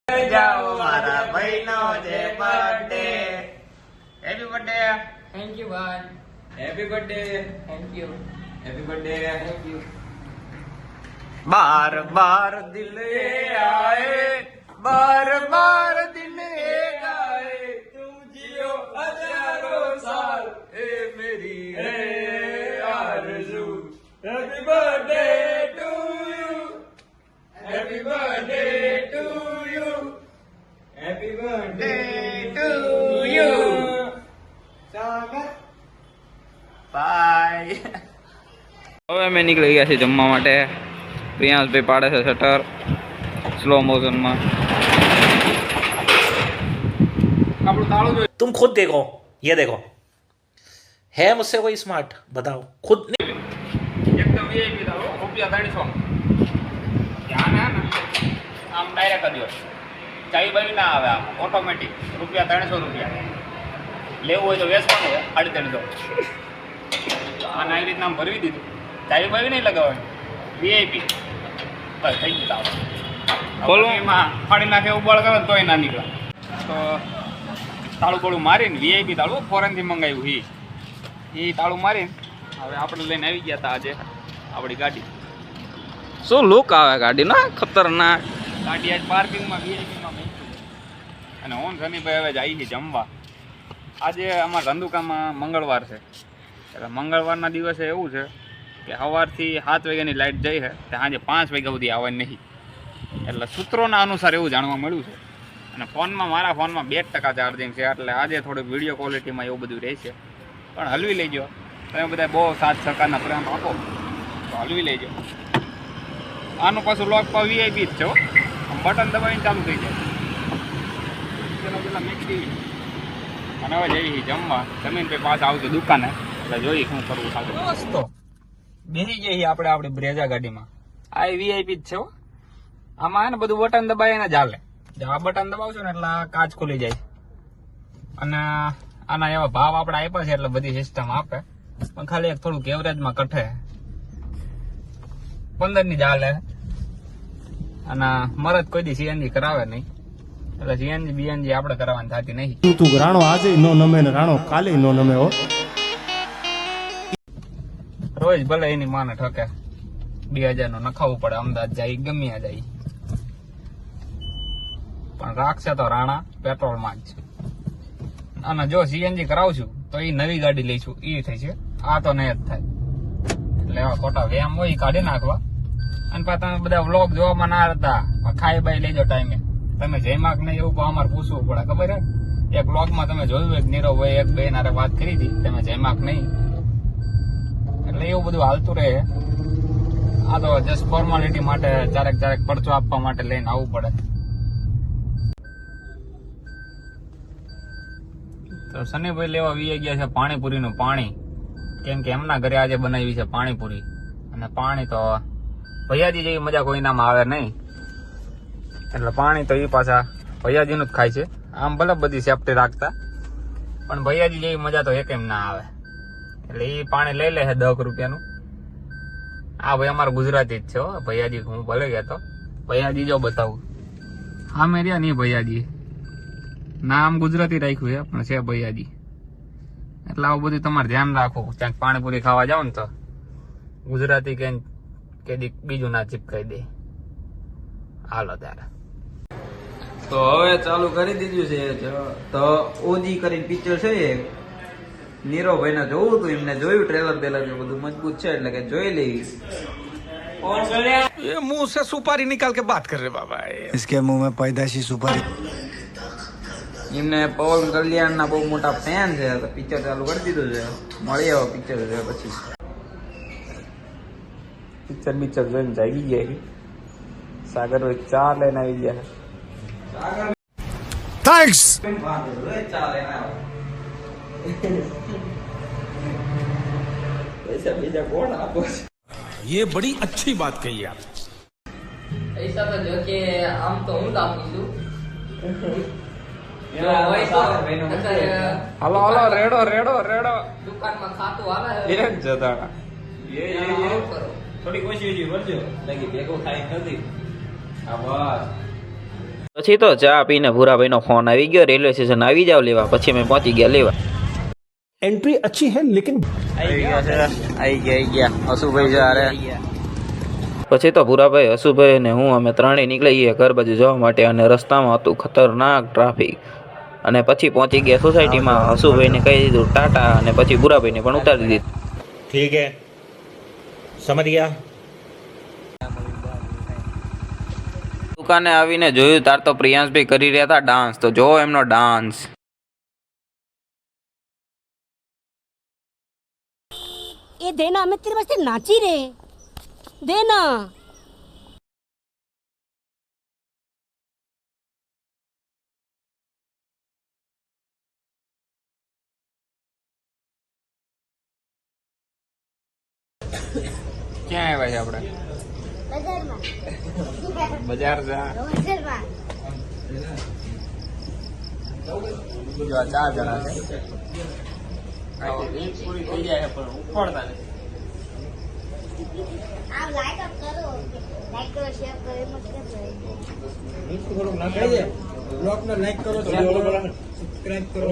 જાઓ મારા ભાઈનો જે birthday. Happy birthday. Thank you ભાઈ. Happy birthday. Thank you. Happy birthday. Thank you. बार बार दिल आए, बार बार दिल आए, तुम जियो हजारों साल, ए मेरी है आरज़ू. Happy birthday to you, happy birthday to you, happy birthday to you. Bye. હવે અમે નીકળી ગયા છીએ જમવા માટે. પ્રિયાંશભાઈ પાડે છે શટર સ્લો મોશનમાં. આપણું તાળું જોઈએ. तुम खुद देखो, ये देखो, है मुझसे कोई स्मार्ट? बताओ खुद. એકદમ વીઆઈપી તાળું ₹300. ધ્યાન હે ને આમ ડાયરેક્ટ જ હોય. ચાવી બાવી ના આવે, આમ ઓટોમેટિક ₹300. લેવું હોય તો વેચવાનું હોય 350. આને આવી રીતના આમ ભરવી દીધું. ચાવી બાવી નહીં લગાવવાની, વીઆઈપી બસ થઈ ગયું તાળું. એમાં ફાડી નાખે ઉબાળ કરે તોય ના નીકળે. તો તાળું બાળું મારીને વીઆઈપી તાળું ફોરેનથી મંગાવ્યું એ તાળું મારીને હવે આપણે લઈને આવી ગયા હતા આજે આપણી ગાડી. શું લુક આવે ગાડીનો, ખતરનાક ગાડી. આજ પાર્કિંગમાં વીઆઈપીમાં મૂકી અને ઓન શનિભાઈ હવે જાય છે જમવા. આજે અમારા ધંધુકામાં મંગળવાર છે એટલે મંગળવારના દિવસે એવું છે કે સવારથી 7 વાગ્યાની લાઇટ જઈ છે તે સાંજે 5 વાગ્યા સુધી આવવાની નહીં. એટલે સૂત્રોના અનુસાર એવું જાણવા મળ્યું છે. અને ફોનમાં મારા ફોનમાં 2% ચાર્જિંગ છે એટલે આજે થોડીક વિડીયો ક્વોલિટીમાં એવું બધું રહેશે. પણ હલવી લેજો, તમે બધા બહુ સાથ સહકારના પ્રેમ આપો તો હલવી લેજો. આનું પાછું લોક પર વીઆઈપી જ છે, બટન દબાવીને ચાલુ થઈ જાય. પેલા મેકડી અને હવે જઈએ જમવા. જમીન પે પાછા આવશે દુકાને એટલે જોઈએ શું કરવું સાથે. દોસ્તો બેસી જઈએ આપણે આપણી બ્રેઝા ગાડીમાં. આ વીઆઈપી જ છે. આમાં હે ને બધું બટન દબાવીને જ હાલે. આ બટન દબાવશો ને એટલે આ કાચ ખુલી જાય. અને આના એવા ભાવ આપણે આપ્યા છે એટલે બધી સિસ્ટમ આપે. પણ ખાલી એક થોડુંક એવરેજમાં કઠે 15 ની જ હાલે. અને મરદ કોઈ દી સીએનજી કરાવે નહીં એટલે સીએનજી બીએનજી આપણે કરાવવાની થતી નહીં. તું રાણો આજે નો નમે ને રાણો કાલે નો નમે હો. રોજ ભલે એની માને ઠકે 2000 નું નખાવવું પડે. અમદાવાદ જાય ગમે જાય પણ રાખશે તો રાણા પેટ્રોલમાં જ. અને જો સીએનજી કરાવશું તો એ નવી ગાડી લઈશું એ થઈ છે. આ તો નહીં જ થાય. એટલે એવા ખોટા વેમ હોય એ કાઢી નાખવા. અને પાછા તમે બધા વ્લોગ જોવામાં ના હતા, ખાઈ બાઈ લેજો ટાઈમે. તમે જયમાક નહીં એવું અમારે પૂછવું પડે. ખબર હે એક વ્લોગમાં તમે જોયું એક નીરવભાઈ એક બેન હારે વાત કરી હતી, તમે જયમાક નહીં. એટલે એવું બધું હાલતું રહે. આ તો જસ્ટ ફોર્માલિટી માટે ચારેક પરચો આપવા માટે લઈને આવવું પડે. તો શનિભાઈ લેવા વી ગયા છે પાણીપુરીનું પાણી. કેમ કે એમના ઘરે આજે બનાવી છે પાણીપુરી. અને પાણી તો ભૈયાજી જેવી મજા કોઈનામાં આવે નહીં. એટલે પાણી તો એ પાછા ભૈયાજીનું જ ખાય છે. આમ ભલે બધી સેફટી રાખતા પણ ભૈયાજી જેવી મજા તો એકેમ ના આવે. એટલે એ પાણી લઈ લે છે 10 રૂપિયાનું. આ ભાઈ અમારો ગુજરાતી જ છે હો ભૈયાજી. હું ભલે ગયા તો ભૈયાજી જો બતાવું હા મેં રહ્યા નહીં ભૈયાજી. નામ ગુજરાતી રાખ્યું છે પણ છે ભૈયાજી. એટલે આવું બધું તમારે ધ્યાન રાખવું. ક્યાંક પાણીપુરી ખાવા જાવ ને તો ગુજરાતી કે બીજું ના ચીપકાઈ દે. હાલો ત્યારે. તો હવે ચાલુ કરી દીધું છે. તો ઓજી કરીને પિક્ચર છે એક નીરવભાઈ ને જોવું હતું. એમને જોયું ટ્રેલર પેલર બધું મજબૂત છે એટલે કે જોઈ લેવી. ये मुंह से सुपारी निकाल के बात कर रहे बाबा. इसके मुंह में पैदाशी सुपारी. એમને પવન કલ્યાણ ના બહુ મોટા ફેન છે તો પિક્ચર ચાલુ કરી દીધું છે. મળી આવો પિક્ચર છે પછી. પિક્ચર જોઈને જાગી ગયા. સાગર ચા લઈને આવી ગયા. थैंक्स. પૈસા બીજા કોણ આપો? ये बड़ी अच्छी बात कही आप. પૈસા તો જો કે આમ તો હું જ આપું છું. હાલો હાલો રેડો દુકાનમાં ખાતું આવે એક જતા. થોડી કોશિશ કરજો લાગી ભેગો થાય નથી. આ બસ પછી તો ચા પીને ભૂરાભાઈનો ફોન આવી ગયો, રેલવે સ્ટેશન આવી જાવ લેવા. પછી અમે પહોંચી ગયા લેવા. एंट्री अच्छी है लेकिन આવી ગયા હસુભાઈ જારે. પછી તો ભૂરાભાઈ, હસુભાઈ અને હું અમે ત્રણેય નીકળી ગયા ઘર બાજુ જવા માટે. અને રસ્તામાં હતું ખતરનાક ટ્રાફિક. અને પછી પહોંચી ગયા સોસાયટીમાં. હસુભાઈને કહી દીધું ટાટા અને પછી ભૂરાભાઈને પણ ઉતારી દીધું. ठीक है समझ गया. દુકાને આવીને જોયું તાર તો પ્રિયાંશભાઈ કરી રહ્યા હતા ડાન્સ. તો જો એમનો ડાન્સ. ये देना हमें तेरे वास्ते नाची रे देना ક્યાં આવ્યા છે આપણે? બજાર જા. જો આ 4 જણા છે. એક પૂરી થઈ જાય પણ ઉપાડતા નથી. आप लाइक अप करो लाइक करो शेयर करो मत कर બ્લોગ ને લાઈક કરો, સબસ્ક્રાઇબ કરો.